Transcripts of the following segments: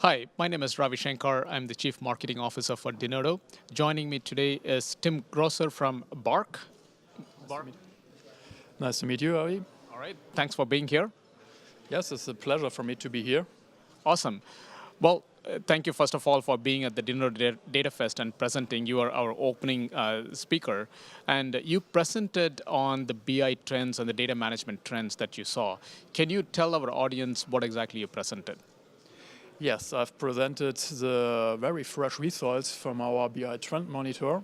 Hi, my name is Ravi Shankar. I'm the Chief Marketing Officer for Denodo. Joining me today is Timm Grosser from BARC. BARC. Nice to meet you, Avi. All right, thanks for being here. Yes, it's a pleasure for me to be here. Awesome. Well, thank you first of all for being at the Denodo Data Fest and presenting. You are our opening speaker. And you presented on the BI trends and the data management trends that you saw. Can you tell our audience what exactly you presented? Yes, I've presented the very fresh results from our BI trend monitor.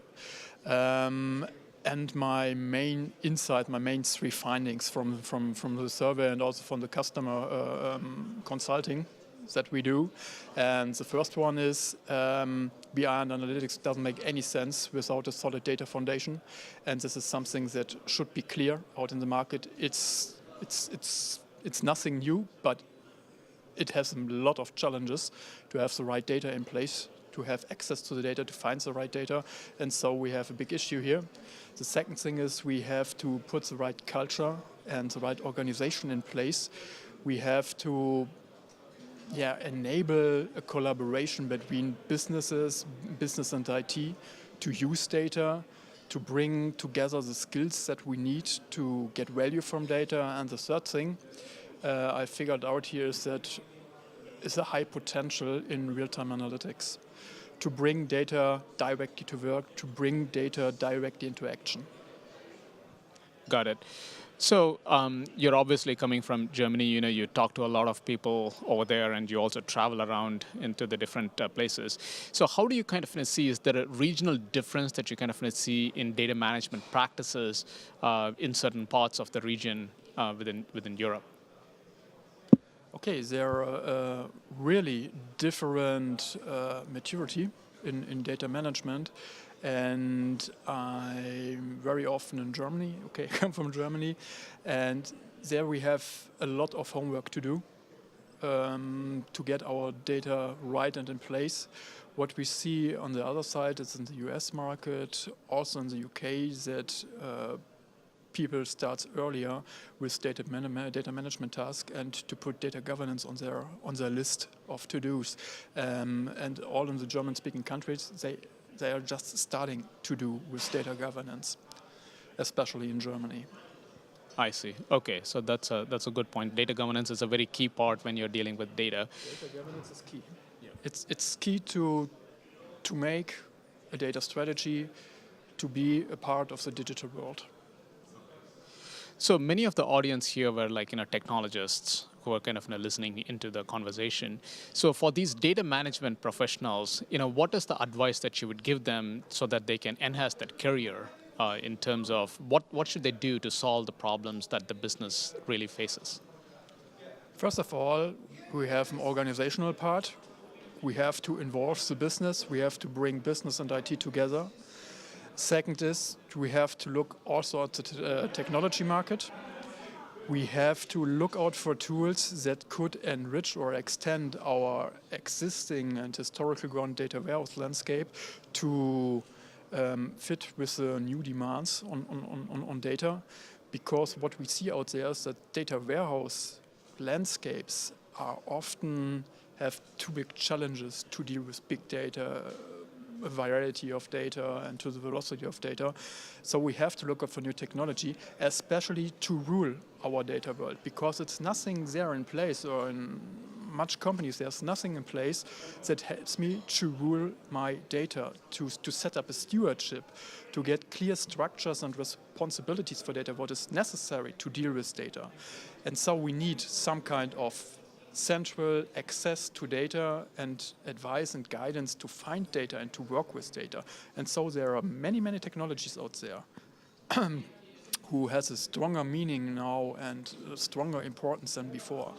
And my main insight, my main three findings from the survey and also from the customer consulting that we do. And the first one is BI and analytics doesn't make any sense without a solid data foundation. And this is something that should be clear out in the market. It's nothing new, but it has a lot of challenges to have the right data in place, to have access to the data, to find the right data. And so we have a big issue here. The second thing is we have to put the right culture and the right organization in place. We have to enable a collaboration between businesses, business and IT, to use data, to bring together the skills that we need to get value from data. And the third thing I figured out here is that is a high potential in real-time analytics to bring data directly to work, to bring data directly into action. Got it. So you're obviously coming from Germany. You know, you talk to a lot of people over there, and you also travel around into the different places. So how do you kind of see? Is there a regional difference that you kind of see in data management practices in certain parts of the region within Europe? Okay, there are really different maturity in data management. And I'm very often in Germany. Okay, I come from Germany. And there we have a lot of homework to do to get our data right and in place. What we see on the other side is in the US market, also in the UK, that people start earlier with data management tasks and to put data governance on their list of to-dos. And all in the German-speaking countries, they are just starting to do with data governance, especially in Germany. I see. Okay, so that's a good point. Data governance is a very key part when you're dealing with data. Data governance is key. Yeah. It's key to make a data strategy, to be a part of the digital world. So many of the audience here were technologists who are kind of listening into the conversation. So for these data management professionals, what is the advice that you would give them so that they can enhance that career in terms of what should they do to solve the problems that the business really faces? First of all, we have an organizational part. We have to involve the business. We have to bring business and IT together. Second is we have to look also at the technology market. We have to look out for tools that could enrich or extend our existing and historical ground data warehouse landscape to fit with the new demands on data. Because what we see out there is that data warehouse landscapes are often have two big challenges to deal with big data, a variety of data and to the velocity of data. So we have to look up for new technology, especially to rule our data world, because it's nothing there in place, or in much companies there's nothing in place that helps me to rule my data, to set up a stewardship, to get clear structures and responsibilities for data, what is necessary to deal with data. And so we need some kind of central access to data and advice and guidance to find data and to work with data. And so there are many, many technologies out there who has a stronger meaning now and a stronger importance than before.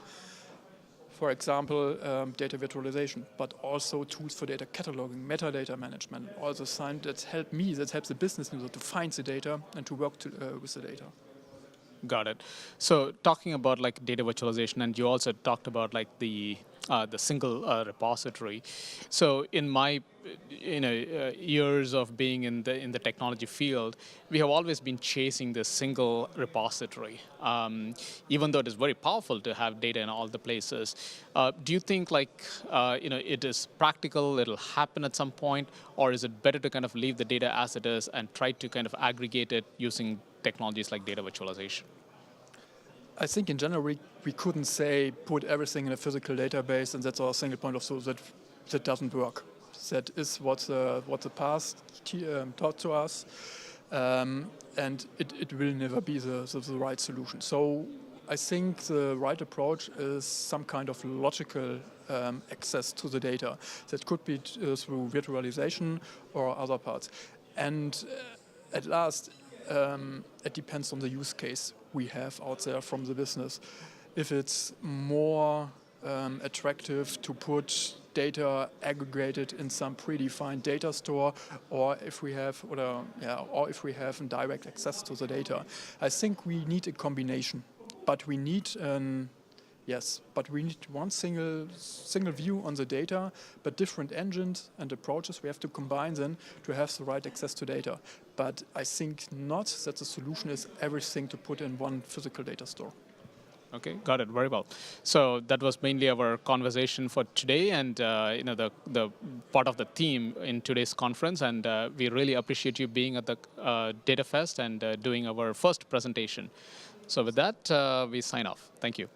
For example, data virtualization, but also tools for data cataloging, metadata management, all the signs that help me, that helps the business user to find the data and to work with the data. Got it. So talking about data virtualization, and you also talked about the the single repository. So in my years of being in the technology field, we have always been chasing this single repository. Even though it is very powerful to have data in all the places, do you think it is practical, it'll happen at some point, or is it better to kind of leave the data as it is and try to kind of aggregate it using technologies like data virtualization? I think in general we couldn't say put everything in a physical database and that's our single point of truth. That doesn't work. That is what the past taught to us, and it will never be the right solution. So I think the right approach is some kind of logical access to the data. That could be through virtualization or other parts. And at last, it depends on the use case we have out there from the business. If it's more attractive to put data aggregated in some predefined data store, or if we have direct access to the data, I think we need a combination. But we need one single view on the data, but different engines and approaches. We have to combine them to have the right access to data. But I think not that the solution is everything to put in one physical data store. Okay, got it. Very well. So that was mainly our conversation for today, and the part of the theme in today's conference. And we really appreciate you being at the Data Fest and doing our first presentation. So with that, we sign off. Thank you.